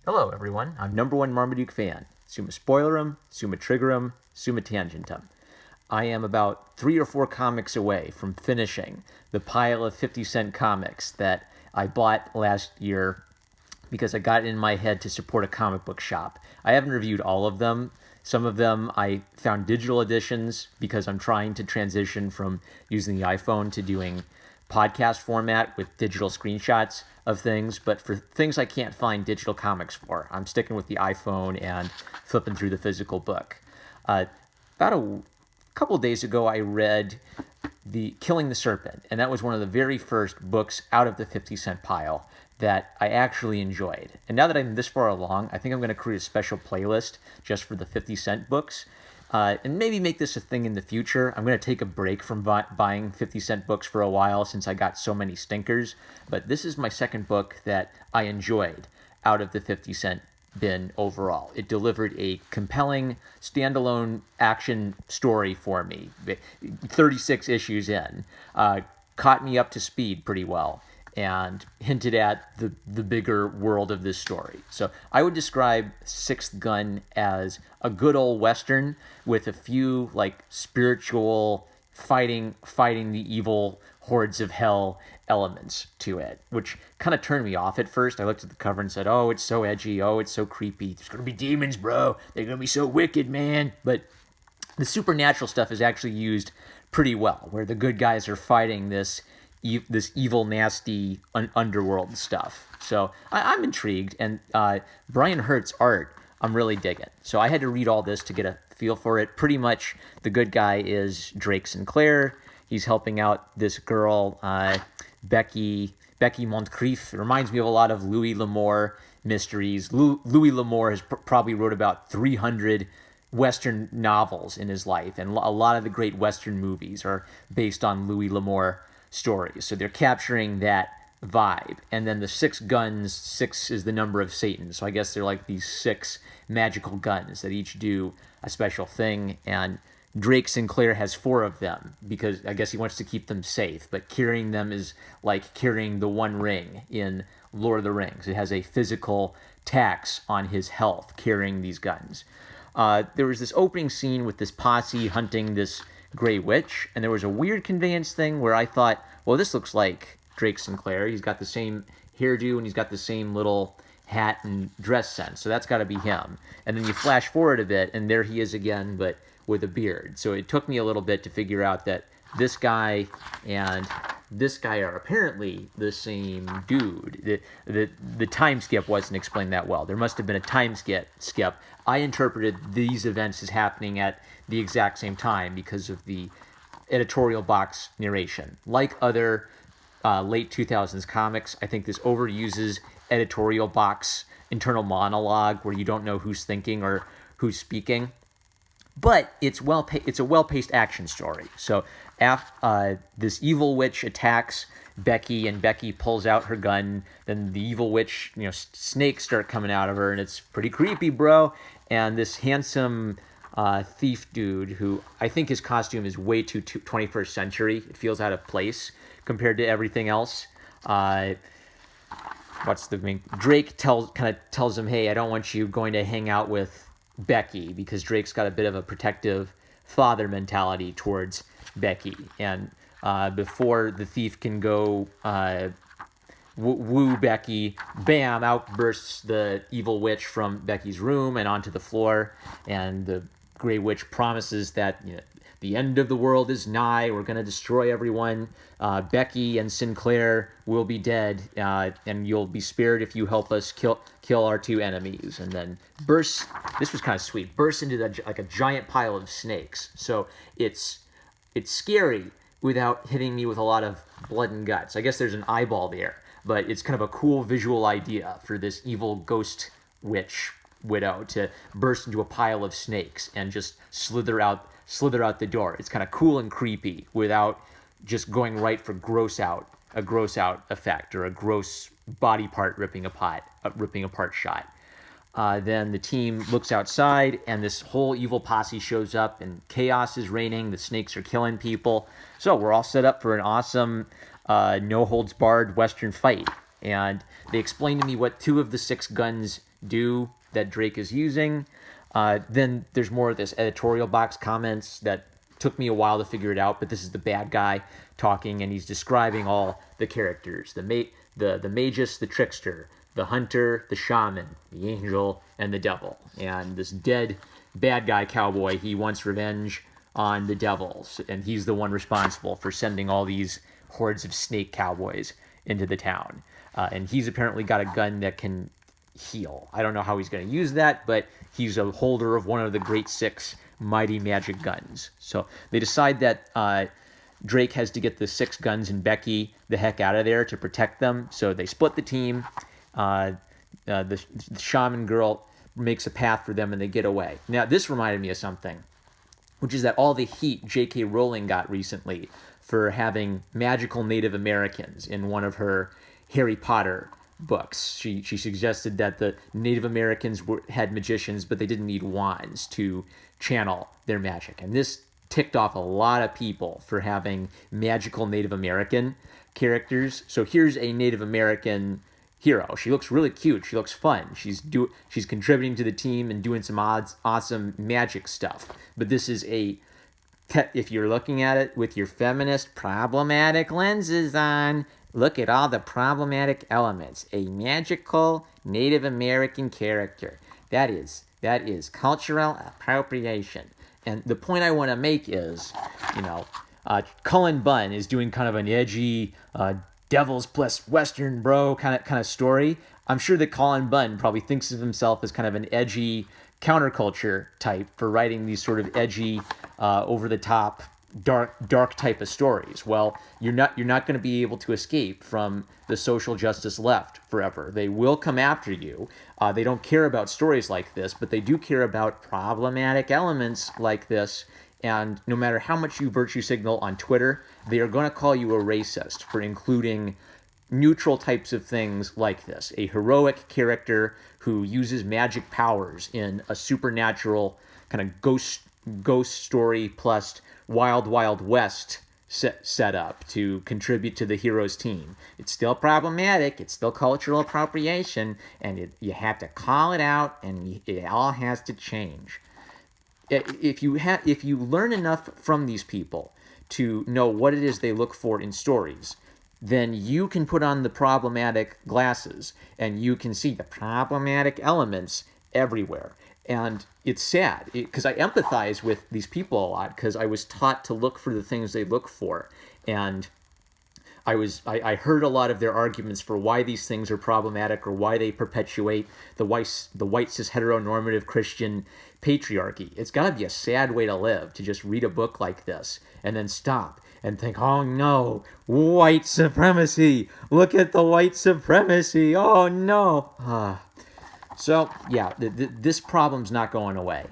Hello, everyone. I'm number one Marmaduke fan. Summa spoilerum, summa triggerum, summa tangentum. I am about 3 or 4 comics away from finishing the pile of 50-cent comics that I bought last year because I got it in my head to support a comic book shop. I haven't reviewed all of them. Some of them I found digital editions because I'm trying to transition from using the iPhone to doing podcast format with digital screenshots of things. But for things I can't find digital comics for, I'm sticking with the iPhone and flipping through the physical book. About a couple of days ago, I read the Killing the Serpent, and that was one of the very first books out of the 50-cent pile that I actually enjoyed. And now that I'm this far along, I think I'm going to create a special playlist just for the 50-cent books. And maybe make this a thing in the future. I'm going to take a break from buying 50-cent books for a while since I got so many stinkers. But this is my second book that I enjoyed out of the 50-cent bin overall. It delivered a compelling standalone action story for me. 36 issues in, caught me up to speed pretty well, and hinted at the bigger world of this story. So I would describe Sixth Gun as a good old Western with a few like spiritual fighting the evil hordes of hell elements to it, which kind of turned me off at first. I looked at the cover and said, "Oh, it's so edgy. Oh, it's so creepy. There's gonna be demons, bro. They're gonna be so wicked, man." But the supernatural stuff is actually used pretty well, where the good guys are fighting this evil, nasty underworld stuff. So I'm intrigued, and Brian Hurt's art I'm really digging. So I had to read all this to get a feel for it. Pretty much, the good guy is Drake Sinclair. He's helping out this girl, Becky Moncrief. It reminds me of a lot of Louis L'Amour mysteries. Louis L'Amour has probably wrote about 300 Western novels in his life, and a lot of the great Western movies are based on Louis L'Amour stories. So they're capturing that vibe. And then the 6 guns, 6 is the number of Satan. So I guess they're like these 6 magical guns that each do a special thing. And Drake Sinclair has 4 of them because I guess he wants to keep them safe. But carrying them is like carrying the One Ring in Lord of the Rings. It has a physical tax on his health carrying these guns. There was this opening scene with this posse hunting this Grey Witch, and there was a weird conveyance thing where I thought, well, this looks like Drake Sinclair. He's got the same hairdo and he's got the same little hat and dress sense, so that's got to be him. And then you flash forward a bit, and there he is again, but with a beard. So it took me a little bit to figure out that this guy and this guy are apparently the same dude. The time skip wasn't explained that well. There must have been a time skip. I interpreted these events as happening at the exact same time because of the editorial box narration. Like other late 2000s comics, I think this overuses editorial box internal monologue where you don't know who's thinking or who's speaking. But it's a well-paced action story. So this evil witch attacks Becky, and Becky pulls out her gun. Then the evil witch, snakes start coming out of her, and it's pretty creepy, bro. And this handsome thief dude, who I think his costume is way too 21st century. It feels out of place compared to everything else. Drake tells him, "Hey, I don't want you going to hang out with Becky," because Drake's got a bit of a protective father mentality towards Becky. And before the thief can go woo Becky, bam, out bursts the evil witch from Becky's room and onto the floor. And the Grey Witch promises that the end of the world is nigh. We're going to destroy everyone. Becky and Sinclair will be dead, and you'll be spared if you help us kill our 2 enemies. And then bursts. This was kind of sweet. Bursts into like a giant pile of snakes. So it's scary without hitting me with a lot of blood and guts. I guess there's an eyeball there, but it's kind of a cool visual idea for this evil ghost witch widow to burst into a pile of snakes and just slither out the door. It's kind of cool and creepy without just going right for a gross out effect or a gross body part ripping apart shot. Then the team looks outside, and this whole evil posse shows up, and chaos is reigning. The snakes are killing people. So we're all set up for an awesome, no holds barred Western fight. And they explain to me what 2 of the 6 guns do that Drake is using. Then there's more of this editorial box comments that took me a while to figure it out, but this is the bad guy talking, and he's describing all the characters: the magus, the trickster, the hunter, the shaman, the angel, and the devil. And this dead bad guy cowboy, he wants revenge on the devils, and he's the one responsible for sending all these hordes of snake cowboys into the town. And he's apparently got a gun that can heal. I don't know how he's going to use that, but he's a holder of one of the great 6 mighty magic guns. So they decide that Drake has to get the 6 guns and Becky the heck out of there to protect them. So they split the team. The shaman girl makes a path for them, and they get away. Now, this reminded me of something, which is that all the heat J.K. Rowling got recently for having magical Native Americans in one of her Harry Potter books. She suggested that the Native Americans had magicians, but they didn't need wands to channel their magic. And this ticked off a lot of people for having magical Native American characters. So here's a Native American hero. She looks really cute. She looks fun. She's contributing to the team and doing some awesome magic stuff. But this is if you're looking at it with your feminist problematic lenses on, look at all the problematic elements. A magical Native American character. That is cultural appropriation. And the point I want to make is, Cullen Bunn is doing kind of an edgy Devils plus Western bro kind of story. I'm sure that Cullen Bunn probably thinks of himself as kind of an edgy counterculture type for writing these sort of edgy, over the top, dark type of stories. Well, you're not going to be able to escape from the social justice left forever. They will come after you. They don't care about stories like this, but they do care about problematic elements like this. And no matter how much you virtue signal on Twitter, they are going to call you a racist for including neutral types of things like this. A heroic character who uses magic powers in a supernatural kind of ghost story plus Wild Wild West set up to contribute to the hero's team. It's still problematic. It's still cultural appropriation, and you have to call it out, and it all has to change. If you learn enough from these people to know what it is they look for in stories, then you can put on the problematic glasses and you can see the problematic elements everywhere. And it's sad because I empathize with these people a lot because I was taught to look for the things they look for. And I heard a lot of their arguments for why these things are problematic or why they perpetuate the white cis heteronormative Christian patriarchy. It's got to be a sad way to live to just read a book like this and then stop and think, oh no, white supremacy. Look at the white supremacy. Oh no. So yeah, this problem's not going away.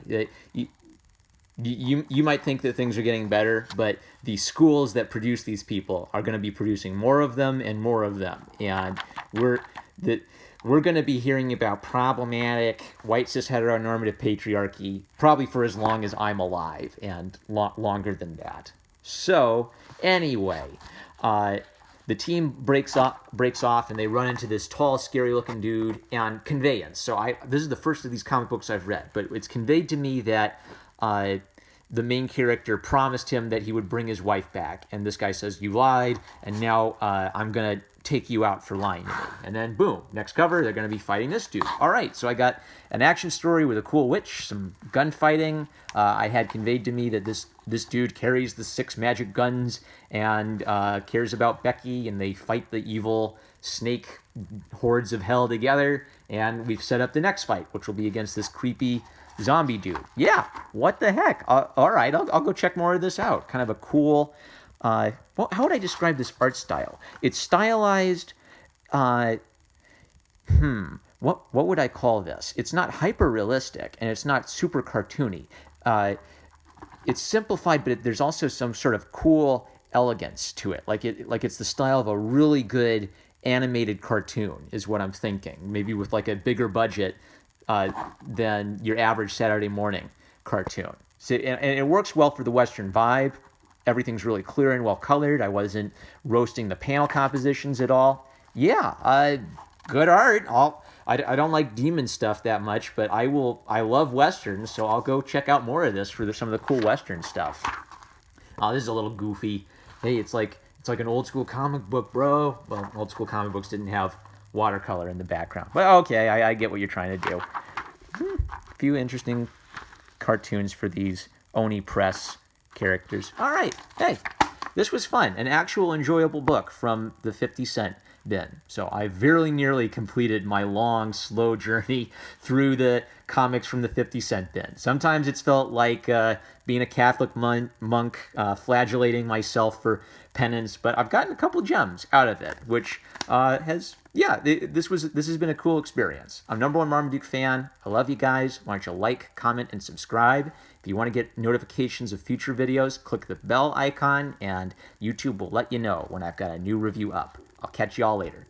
You might think that things are getting better, but the schools that produce these people are going to be producing more of them and more of them. And we're going to be hearing about problematic white cis heteronormative patriarchy probably for as long as I'm alive and longer than that. So anyway, the team breaks off and they run into this tall, scary-looking dude and conveyance. So this is the first of these comic books I've read, but it's conveyed to me that the main character promised him that he would bring his wife back, and this guy says, you lied, and now I'm going to take you out for lying to me. And then, boom, next cover, they're going to be fighting this dude. All right, so I got an action story with a cool witch, some gunfighting. I had conveyed to me that this dude carries the 6 magic guns and cares about Becky, and they fight the evil snake hordes of hell together, and we've set up the next fight, which will be against this creepy zombie dude. Yeah, what the heck? All right, I'll go check more of this out. Kind of a cool, how would I describe this art style? It's stylized, what would I call this? It's not hyper realistic and it's not super cartoony. It's simplified, but there's also some sort of cool elegance to it. Like it's the style of a really good animated cartoon is what I'm thinking. Maybe with like a bigger budget than your average Saturday morning cartoon. So, and it works well for the Western vibe. Everything's really clear and well colored. I wasn't roasting the panel compositions at all. Yeah, good art. I don't like demon stuff that much, but I love westerns, so I'll go check out more of this for some of the cool western stuff. Oh, this is a little goofy. Hey, it's like an old school comic book, bro. Well, old school comic books didn't have watercolor in the background, but okay, I get what you're trying to do. A few interesting cartoons for these Oni Press characters. All right, hey, this was fun. An actual enjoyable book from the 50 Cent bin. So I very nearly completed my long, slow journey through the comics from the 50 Cent bin. Sometimes it's felt like being a Catholic monk, flagellating myself for penance, but I've gotten a couple gems out of it, which this has been a cool experience. I'm number one Marmaduke fan. I love you guys. Why don't you like, comment, and subscribe? If you want to get notifications of future videos, click the bell icon, and YouTube will let you know when I've got a new review up. I'll catch you all later.